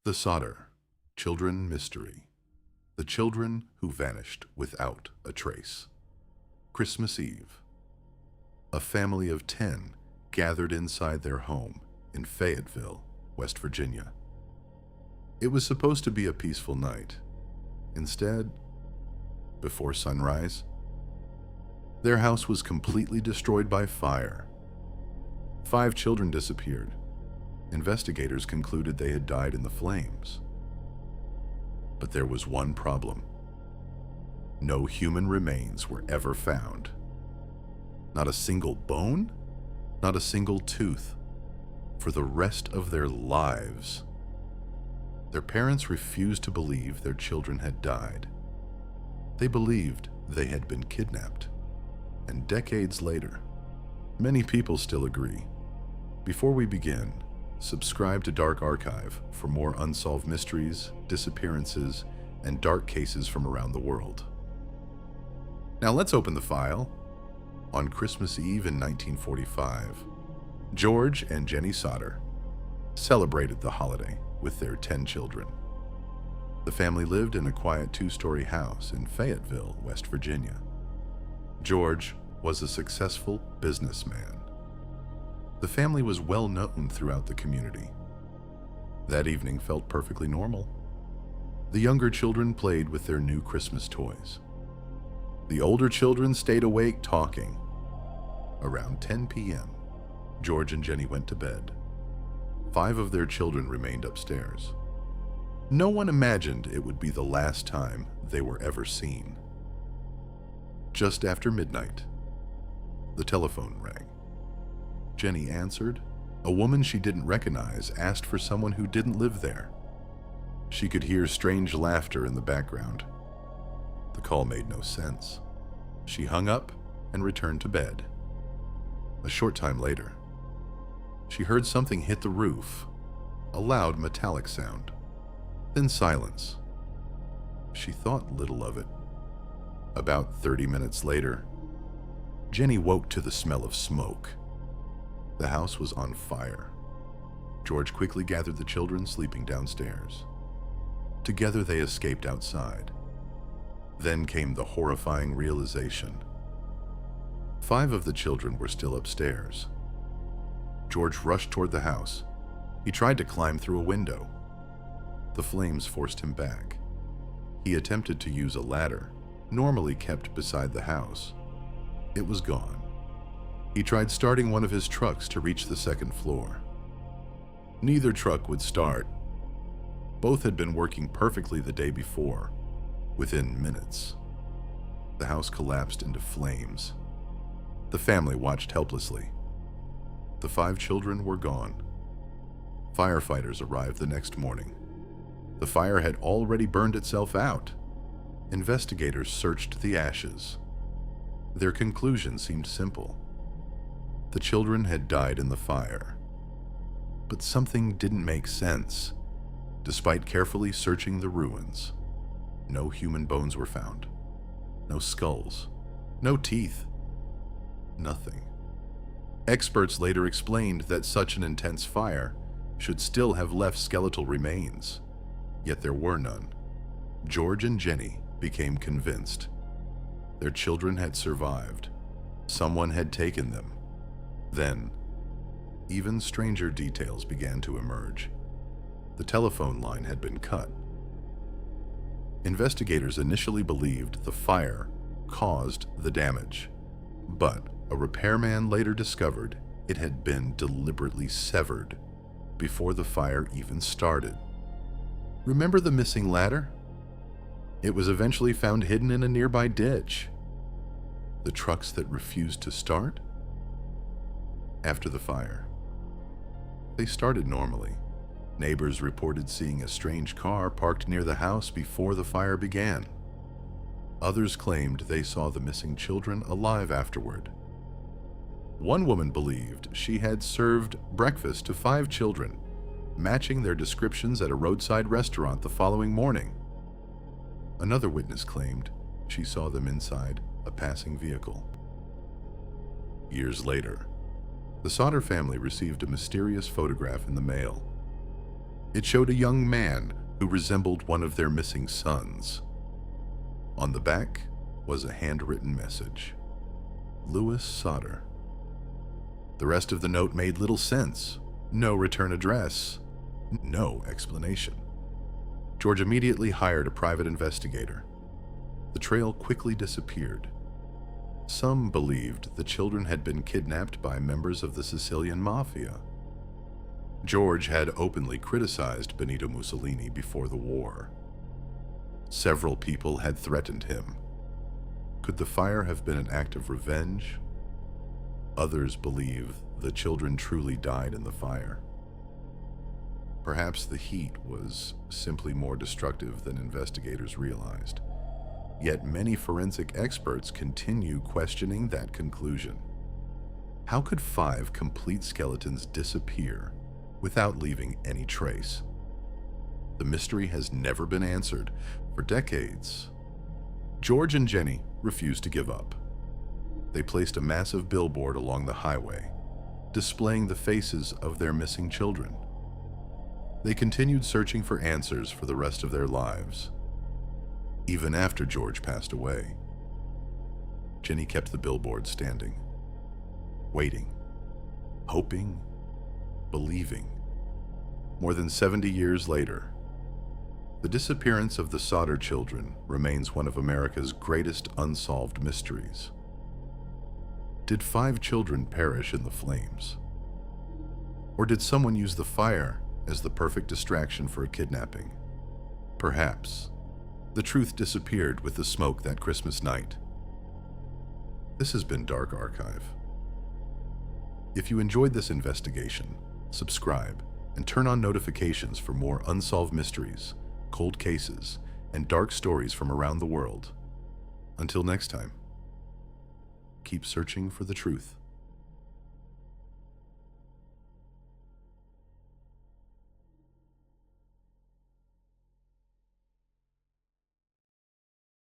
The Sodder, Children Mystery. The children who vanished without a trace. Christmas Eve. A family of 10 gathered inside their home in Fayetteville, West Virginia. It was supposed to be a peaceful night. Instead, before sunrise, their house was completely destroyed by fire. 5 children disappeared. Investigators concluded they had died in the flames. But there was one problem. No human remains were ever found. Not a single bone, not a single tooth. For the rest of their lives, their parents refused to believe their children had died. They believed they had been kidnapped. And decades later, many people still agree. Before we begin, subscribe to Dark Archive for more unsolved mysteries, disappearances, and dark cases from around the world. Now let's open the file. On Christmas Eve in 1945, George and Jenny Sodder celebrated the holiday with their 10 children. The family lived in a quiet 2-story house in Fayetteville, West Virginia. George was a successful businessman. The family was well known throughout the community. That evening felt perfectly normal. The younger children played with their new Christmas toys. The older children stayed awake talking. Around 10 p.m., George and Jenny went to bed. 5 of their children remained upstairs. No one imagined it would be the last time they were ever seen. Just after midnight, the telephone rang. Jenny answered. A woman she didn't recognize asked for someone who didn't live there. She could hear strange laughter in the background. The call made no sense. She hung up and returned to bed. A short time later, she heard something hit the roof, a loud metallic sound, then silence. She thought little of it. About 30 minutes later, Jenny woke to the smell of smoke. The house was on fire. George quickly gathered the children sleeping downstairs. Together they escaped outside. Then came the horrifying realization. 5 of the children were still upstairs. George rushed toward the house. He tried to climb through a window. The flames forced him back. He attempted to use a ladder, normally kept beside the house. It was gone. He tried starting one of his trucks to reach the 2nd floor. Neither truck would start. Both had been working perfectly the day before. Within minutes, the house collapsed into flames. The family watched helplessly. The 5 children were gone. Firefighters arrived the next morning. The fire had already burned itself out. Investigators searched the ashes. Their conclusion seemed simple. The children had died in the fire. But something didn't make sense. Despite carefully searching the ruins, no human bones were found. No skulls. No teeth. Nothing. Experts later explained that such an intense fire should still have left skeletal remains, yet there were none. George and Jenny became convinced. Their children had survived. Someone had taken them. Then, even stranger details began to emerge. The telephone line had been cut. Investigators initially believed the fire caused the damage, but a repairman later discovered it had been deliberately severed before the fire even started. Remember the missing ladder? It was eventually found hidden in a nearby ditch. The trucks that refused to start? After the fire, they started normally. Neighbors reported seeing a strange car parked near the house before the fire began. Others claimed they saw the missing children alive afterward. One woman believed she had served breakfast to 5 children, matching their descriptions at a roadside restaurant the following morning. Another witness claimed she saw them inside a passing vehicle. Years later, the Sodder family received a mysterious photograph in the mail. It showed a young man who resembled one of their missing sons. On the back was a handwritten message. Louis Sodder. The rest of the note made little sense. No return address. No explanation. George immediately hired a private investigator. The trail quickly disappeared. Some believed the children had been kidnapped by members of the Sicilian mafia. George had openly criticized Benito Mussolini before the war. Several people had threatened him. Could the fire have been an act of revenge? Others believe the children truly died in the fire. Perhaps the heat was simply more destructive than investigators realized. Yet many forensic experts continue questioning that conclusion. How could 5 complete skeletons disappear without leaving any trace? The mystery has never been answered. For decades, George and Jenny refused to give up. They placed a massive billboard along the highway, displaying the faces of their missing children. They continued searching for answers for the rest of their lives. Even after George passed away, Jenny kept the billboard standing, waiting, hoping, believing. More than 70 years later, the disappearance of the Sodder children remains one of America's greatest unsolved mysteries. Did 5 children perish in the flames? Or did someone use the fire as the perfect distraction for a kidnapping? Perhaps the truth disappeared with the smoke that Christmas night. This has been Dark Archive. If you enjoyed this investigation, subscribe and turn on notifications for more unsolved mysteries, cold cases, and dark stories from around the world. Until next time, keep searching for the truth.